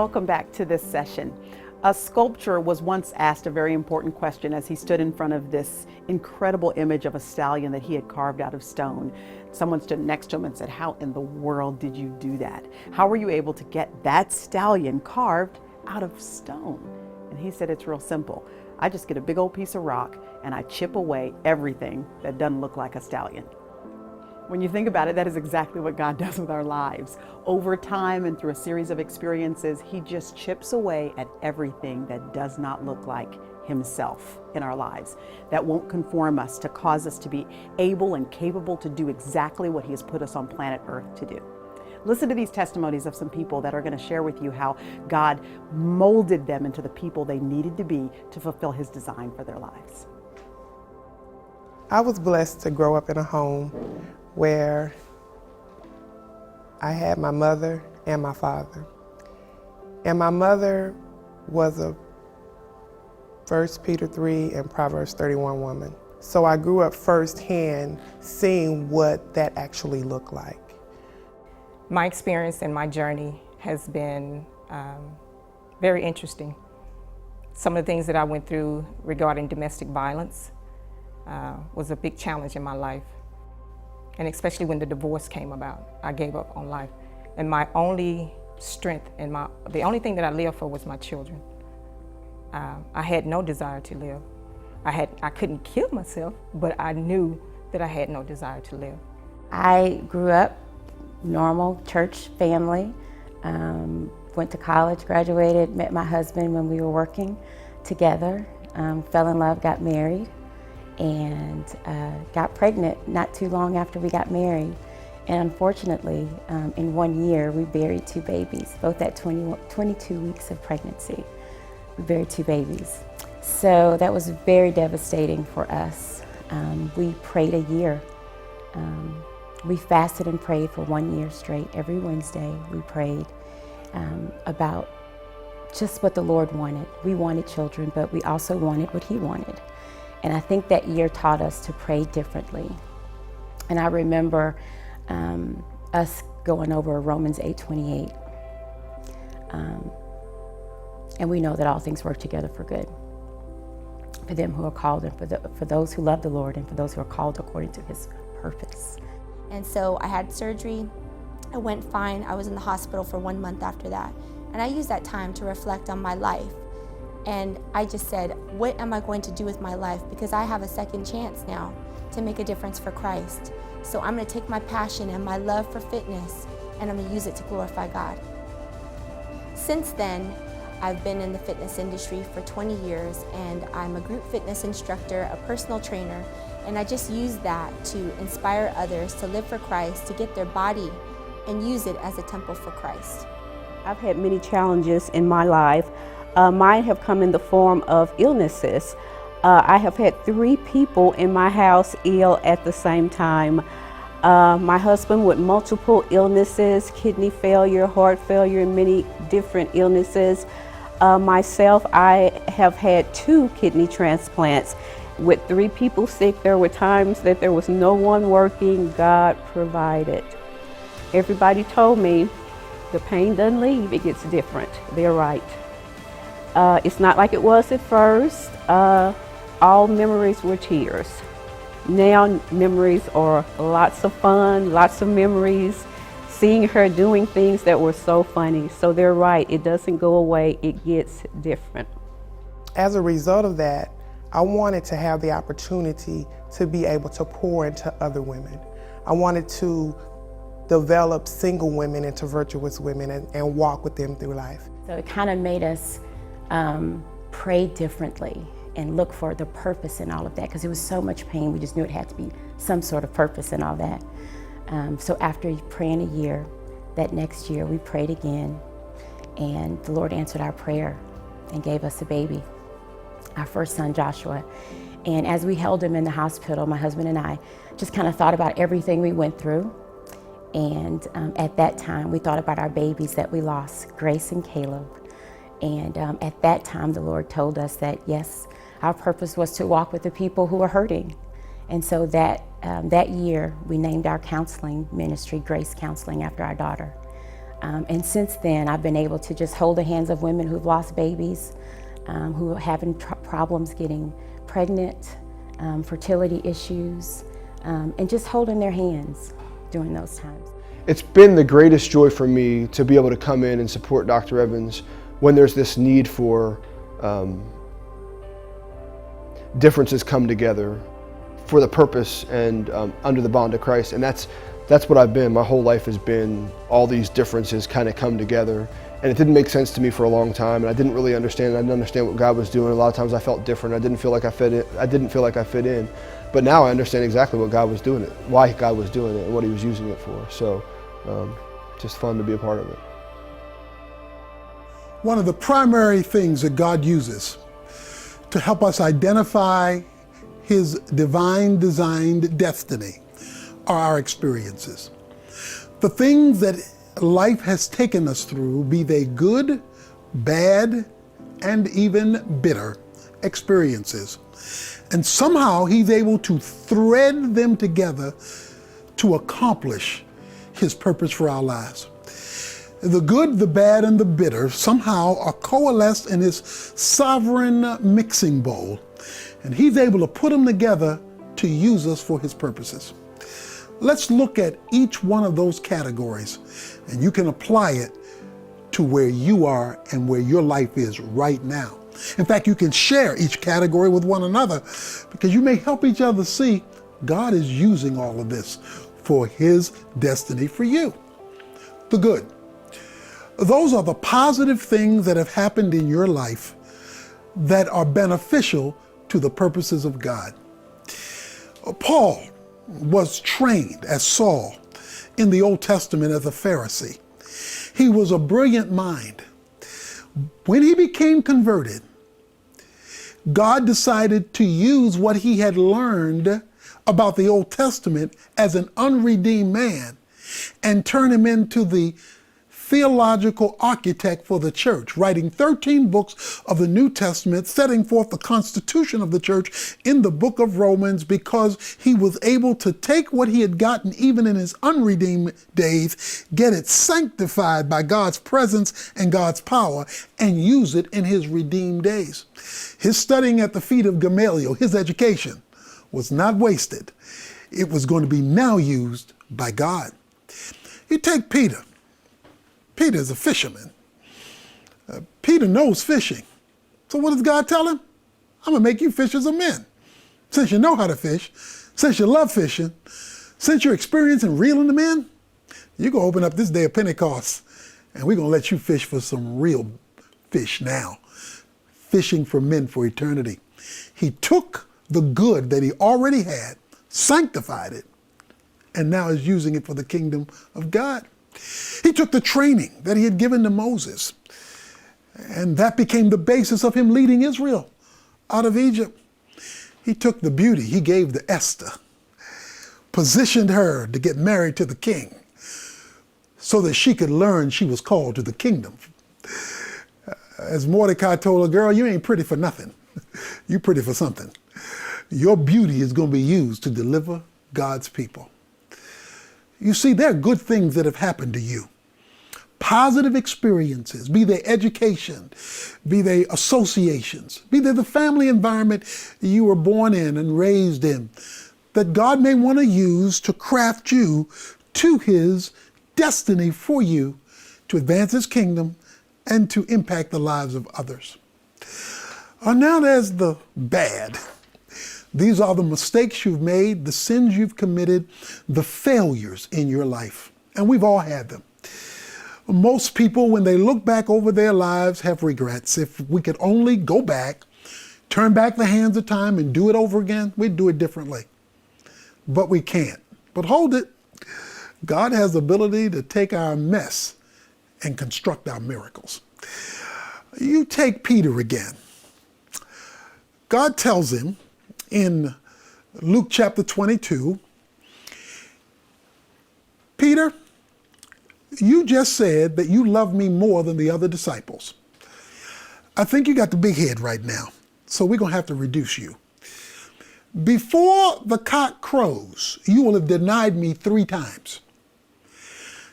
Welcome back to this session. A sculptor was once asked a very important question as he stood in front of this incredible image of a stallion that he had carved out of stone. Someone stood next to him and said, "How in the world did you do that? How were you able to get that stallion carved out of stone?" And he said, "It's real simple. I just get a big old piece of rock and I chip away everything that doesn't look like a stallion." When you think about it, that is exactly what God does with our lives. Over time and through a series of experiences, He just chips away at everything that does not look like Himself in our lives, that won't conform us, to cause us to be able and capable to do exactly what He has put us on planet Earth to do. Listen to these testimonies of some people that are going to share with you how God molded them into the people they needed to be to fulfill His design for their lives. I was blessed to grow up in a home where I had my mother and my father. And my mother was a 1 Peter 3 and Proverbs 31 woman. So I grew up firsthand seeing what that actually looked like. My experience and my journey has been very interesting. Some of the things that I went through regarding domestic violence was a big challenge in my life. And especially when the divorce came about, I gave up on life. And my only strength and the only thing that I lived for was my children. I had no desire to live. I couldn't kill myself, but I knew that I had no desire to live. I grew up normal church family, went to college, graduated, met my husband when we were working together, fell in love, got married, and got pregnant not too long after we got married. And unfortunately, in 1 year, we buried 2 babies, both at 22 weeks of pregnancy. We buried 2 babies. So that was very devastating for us. We prayed a year. We fasted and prayed for 1 year straight. Every Wednesday, we prayed about just what the Lord wanted. We wanted children, but we also wanted what He wanted. And I think that year taught us to pray differently. And I remember us going over Romans 8:28. And we know that all things work together for good, for them who are called and for those who love the Lord and for those who are called according to His purpose. And so I had surgery. It went fine. I was in the hospital for 1 month after that. And I used that time to reflect on my life. And I just said, what am I going to do with my life? Because I have a second chance now to make a difference for Christ. So I'm going to take my passion and my love for fitness and I'm going to use it to glorify God. Since then, I've been in the fitness industry for 20 years and I'm a group fitness instructor, a personal trainer, and I just use that to inspire others to live for Christ, to get their body and use it as a temple for Christ. I've had many challenges in my life. Mine have come in the form of illnesses. I have had 3 people in my house ill at the same time. My husband with multiple illnesses, kidney failure, heart failure, and many different illnesses. Myself, I have had 2 kidney transplants. With 3 people sick, there were times that there was no one working. God provided. Everybody told me the pain doesn't leave, it gets different. They're right. It's not like it was at first. All memories were tears. Now memories are lots of fun, lots of memories, seeing her doing things that were so funny. So they're right, it doesn't go away, it gets different. As a result of that, I wanted to have the opportunity to be able to pour into other women. I wanted to develop single women into virtuous women and walk with them through life. So it kind of made us pray differently and look for the purpose in all of that, because it was so much pain, we just knew it had to be some sort of purpose in all that. So after praying a year, that next year we prayed again, and the Lord answered our prayer and gave us a baby, our first son, Joshua. And as we held him in the hospital, my husband and I just kind of thought about everything we went through. And at that time, we thought about our babies that we lost, Grace and Caleb. And at that time, the Lord told us that, yes, our purpose was to walk with the people who are hurting. And so that year, we named our counseling ministry Grace Counseling after our daughter. And since then, I've been able to just hold the hands of women who've lost babies, who are having problems getting pregnant, fertility issues, and just holding their hands during those times. It's been the greatest joy for me to be able to come in and support Dr. Evans when there's this need for differences come together for the purpose and under the bond of Christ. And that's what I've been. My whole life has been all these differences kind of come together. And it didn't make sense to me for a long time, and I didn't really understand. I didn't understand what God was doing. A lot of times I felt different. I didn't feel like I fit in. But now I understand exactly what God was doing it, why God was doing it, and what He was using it for. So, just fun to be a part of it. One of the primary things that God uses to help us identify His divine designed destiny are our experiences. The things that life has taken us through, be they good, bad, and even bitter experiences. And somehow He's able to thread them together to accomplish His purpose for our lives. The good, the bad, and the bitter somehow are coalesced in His sovereign mixing bowl. And He's able to put them together to use us for His purposes. Let's look at each one of those categories, and you can apply it to where you are and where your life is right now. In fact, you can share each category with one another because you may help each other see God is using all of this for His destiny for you. The good. Those are the positive things that have happened in your life that are beneficial to the purposes of God. Paul was trained as Saul in the Old Testament as a Pharisee. He was a brilliant mind. When he became converted, God decided to use what he had learned about the Old Testament as an unredeemed man and turn him into the theological architect for the church, writing 13 books of the New Testament, setting forth the constitution of the church in the book of Romans, because he was able to take what he had gotten even in his unredeemed days, get it sanctified by God's presence and God's power, and use it in his redeemed days. His studying at the feet of Gamaliel, his education, was not wasted. It was going to be now used by God. You take Peter. Peter is a fisherman. Peter knows fishing. So what does God tell him? I'm going to make you fishers of men. Since you know how to fish, since you love fishing, since you're experienced in reeling them in, you're going to open up this day of Pentecost and we're going to let you fish for some real fish now. Fishing for men for eternity. He took the good that he already had, sanctified it, and now is using it for the kingdom of God. He took the training that he had given to Moses, and that became the basis of him leading Israel out of Egypt. He took the beauty he gave to Esther, positioned her to get married to the king so that she could learn she was called to the kingdom. As Mordecai told her, girl, you ain't pretty for nothing. You pretty for something. Your beauty is going to be used to deliver God's people. You see, there are good things that have happened to you. Positive experiences, be they education, be they associations, be they the family environment you were born in and raised in, that God may want to use to craft you to His destiny for you to advance His kingdom and to impact the lives of others. Now there's the bad. These are the mistakes you've made, the sins you've committed, the failures in your life. And we've all had them. Most people, when they look back over their lives, have regrets. If we could only go back, turn back the hands of time and do it over again, we'd do it differently. But we can't. But hold it. God has the ability to take our mess and construct our miracles. You take Peter again. God tells him, in Luke chapter 22, Peter, you just said that you love me more than the other disciples. I think you got the big head right now, so we're going to have to reduce you. Before the cock crows, you will have denied me 3 times.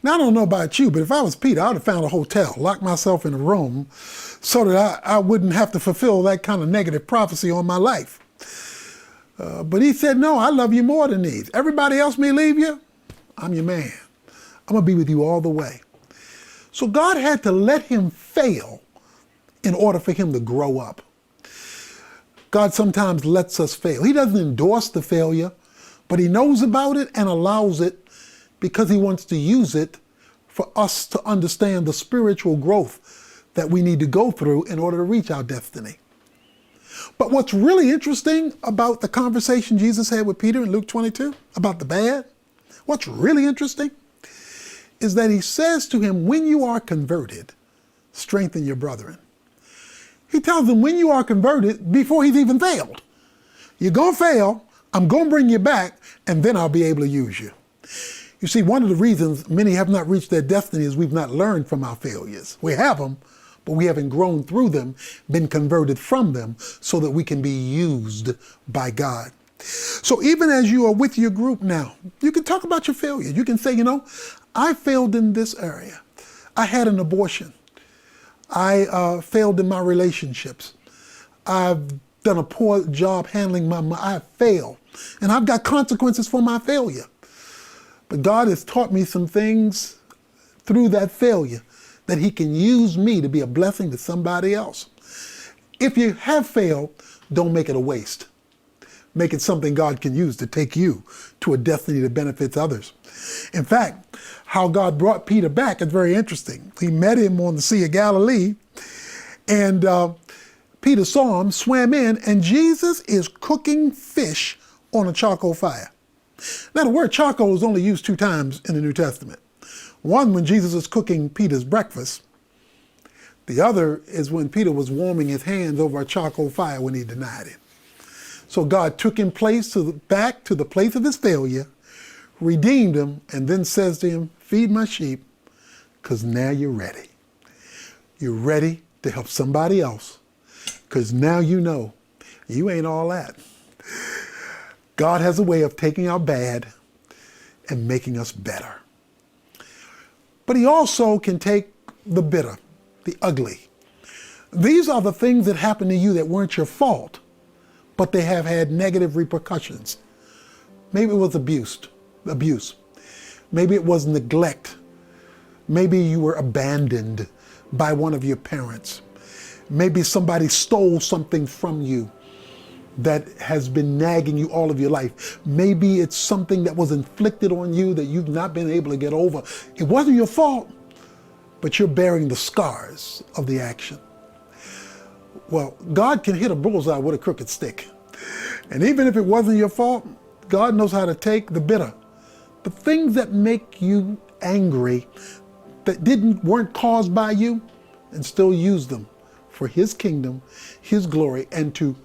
Now, I don't know about you, but if I was Peter, I would have found a hotel, locked myself in a room so that I wouldn't have to fulfill that kind of negative prophecy on my life. But he said, no, I love you more than these. Everybody else may leave you. I'm your man. I'm going to be with you all the way. So God had to let him fail in order for him to grow up. God sometimes lets us fail. He doesn't endorse the failure, but he knows about it and allows it because he wants to use it for us to understand the spiritual growth that we need to go through in order to reach our destiny. But what's really interesting about the conversation Jesus had with Peter in Luke 22 about the bad, what's really interesting is that he says to him, when you are converted, strengthen your brethren. He tells him when you are converted before he's even failed. You're going to fail, I'm going to bring you back, and then I'll be able to use you. You see, one of the reasons many have not reached their destiny is we've not learned from our failures. We have them, but we haven't grown through them, been converted from them, so that we can be used by God. So even as you are with your group now, you can talk about your failure. You can say, I failed in this area. I had an abortion. I failed in my relationships. I've done a poor job handling my money. I failed. And I've got consequences for my failure. But God has taught me some things through that failure that he can use me to be a blessing to somebody else. If you have failed, don't make it a waste. Make it something God can use to take you to a destiny that benefits others. In fact, how God brought Peter back is very interesting. He met him on the Sea of Galilee, and Peter saw him, swam in, and Jesus is cooking fish on a charcoal fire. Now, the word charcoal is only used 2 times in the New Testament. One, when Jesus is cooking Peter's breakfast. The other is when Peter was warming his hands over a charcoal fire when he denied him. So God took him back to the place of his failure, redeemed him, and then says to him, feed my sheep, because now you're ready. You're ready to help somebody else, because now you know you ain't all that. God has a way of taking our bad and making us better. But he also can take the bitter, the ugly. These are the things that happened to you that weren't your fault, but they have had negative repercussions. Maybe it was abuse. Maybe it was neglect. Maybe you were abandoned by one of your parents. Maybe somebody stole something from you that has been nagging you all of your life. Maybe it's something that was inflicted on you that you've not been able to get over. It wasn't your fault, but you're bearing the scars of the action. Well, God can hit a bullseye with a crooked stick. And even if it wasn't your fault, God knows how to take the bitter, the things that make you angry, that weren't caused by you, and still use them for his kingdom, his glory, and to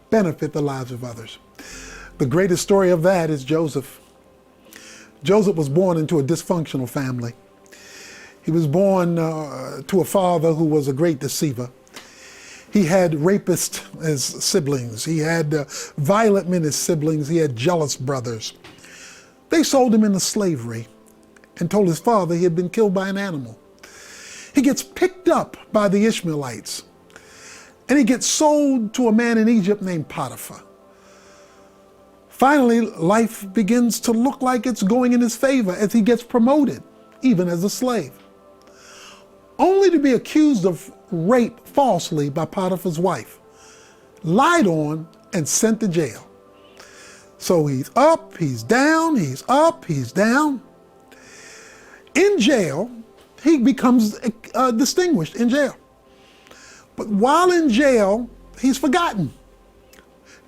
benefit the lives of others. The greatest story of that is Joseph. Joseph was born into a dysfunctional family. He was born to a father who was a great deceiver. He had rapists as siblings. He had violent men as siblings. He had jealous brothers. They sold him into slavery and told his father he had been killed by an animal. He gets picked up by the Ishmaelites, and he gets sold to a man in Egypt named Potiphar. Finally, life begins to look like it's going in his favor as he gets promoted, even as a slave, only to be accused of rape falsely by Potiphar's wife, lied on, and sent to jail. So he's up, he's down, he's up, he's down. In jail, he becomes distinguished in jail. But while in jail, he's forgotten.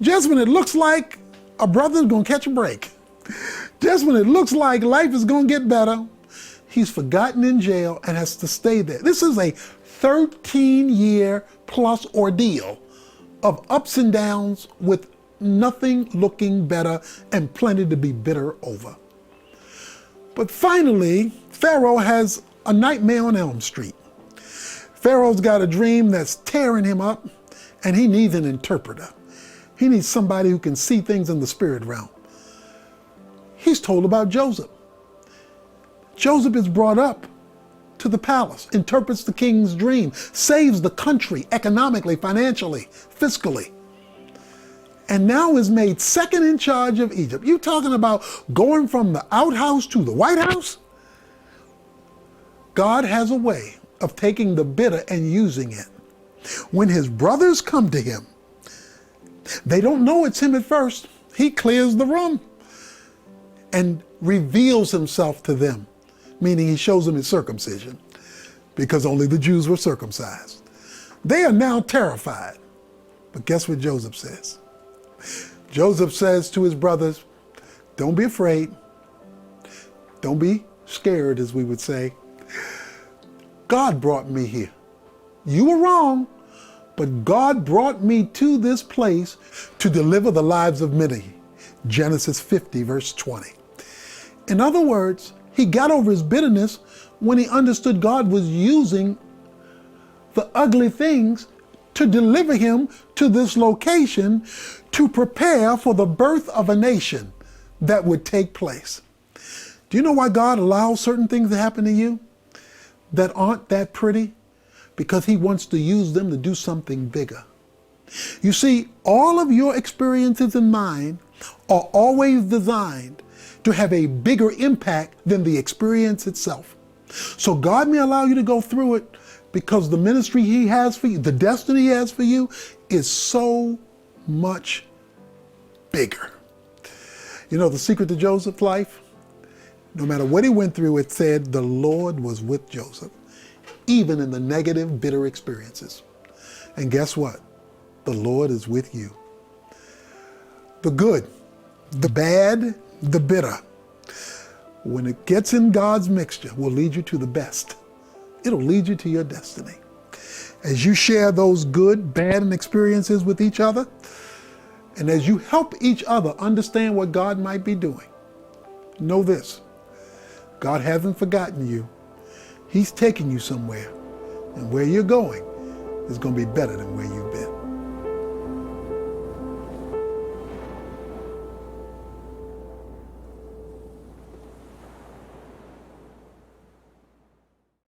Just when it looks like a brother's going to catch a break, just when it looks like life is going to get better, he's forgotten in jail and has to stay there. This is a 13-year plus ordeal of ups and downs with nothing looking better and plenty to be bitter over. But finally, Pharaoh has a nightmare on Elm Street. Pharaoh's got a dream that's tearing him up, and he needs an interpreter. He needs somebody who can see things in the spirit realm. He's told about Joseph. Joseph is brought up to the palace, interprets the king's dream, saves the country economically, financially, fiscally, and now is made second in charge of Egypt. You talking about going from the outhouse to the White House? God has a way of taking the bitter and using it. When his brothers come to him, they don't know it's him at first. He clears the room and reveals himself to them, meaning he shows them his circumcision, because only the Jews were circumcised. They are now terrified. But guess what Joseph says? Joseph says to his brothers, don't be afraid. Don't be scared, as we would say. God brought me here. You were wrong, but God brought me to this place to deliver the lives of many. Genesis 50, verse 20. In other words, he got over his bitterness when he understood God was using the ugly things to deliver him to this location to prepare for the birth of a nation that would take place. Do you know why God allows certain things to happen to you that aren't that pretty? Because he wants to use them to do something bigger. You see, all of your experiences and mine are always designed to have a bigger impact than the experience itself. So God may allow you to go through it because the ministry he has for you, the destiny he has for you, is so much bigger. You know the secret to Joseph's life? No matter what he went through, it said the Lord was with Joseph, even in the negative, bitter experiences. And guess what? The Lord is with you. The good, the bad, the bitter, when it gets in God's mixture, will lead you to the best. It'll lead you to your destiny. As you share those good, bad experiences with each other, and as you help each other understand what God might be doing, know this: God hasn't forgotten you. He's taking you somewhere, and where you're going is going to be better than where you've been.